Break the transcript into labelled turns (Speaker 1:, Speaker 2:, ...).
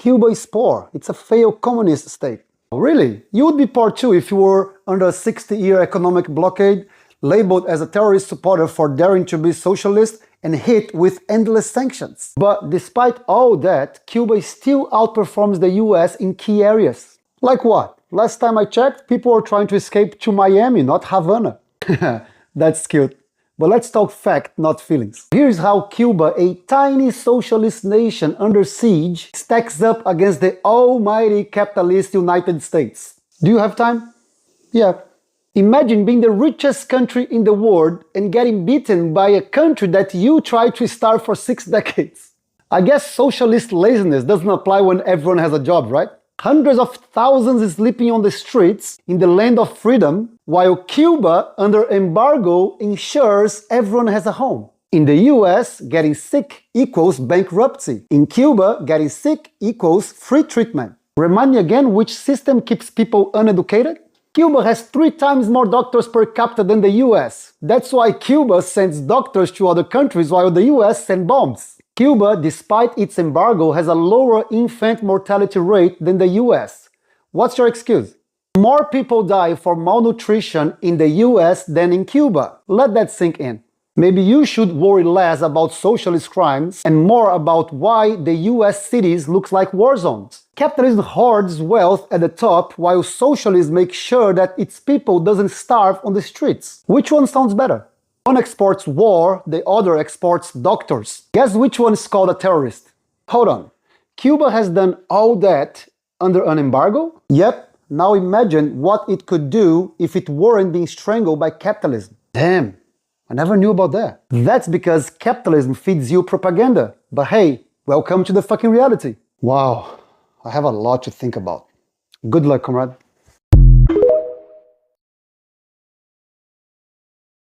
Speaker 1: Cuba is poor. It's a failed communist state. Really? You would be poor too if you were under a 60-year economic blockade, labeled as a terrorist supporter for daring to be socialist, and hit with endless sanctions. But despite all that, Cuba still outperforms the US in key areas. Like what? Last time I checked, people were trying to escape to Miami, not Havana. That's cute. But let's talk fact, not feelings. Here's how Cuba, a tiny socialist nation under siege, stacks up against the almighty capitalist United States. Do you have time? Yeah. Imagine being the richest country in the world and getting beaten by a country that you tried to start for 6 decades. I guess socialist laziness doesn't apply when everyone has a job, right? Hundreds of thousands sleeping on the streets in the land of freedom, while Cuba, under embargo, ensures everyone has a home. In the US, getting sick equals bankruptcy. In Cuba, getting sick equals free treatment. Remind me again which system keeps people uneducated? Cuba has 3 times more doctors per capita than the US. That's why Cuba sends doctors to other countries while the US sends bombs. Cuba, despite its embargo, has a lower infant mortality rate than the US. What's your excuse? More people die for malnutrition in the US than in Cuba. Let that sink in. Maybe you should worry less about socialist crimes and more about why the US cities look like war zones. Capitalism hoards wealth at the top while socialism makes sure that its people doesn't starve on the streets. Which one sounds better? One exports war, the other exports doctors. Guess which one is called a terrorist? Hold on. Cuba has done all that under an embargo? Yep. Now imagine what it could do if it weren't being strangled by capitalism. Damn. I never knew about that. That's because capitalism feeds you propaganda. But hey, welcome to the fucking reality. Wow, I have a lot to think about. Good luck, comrade.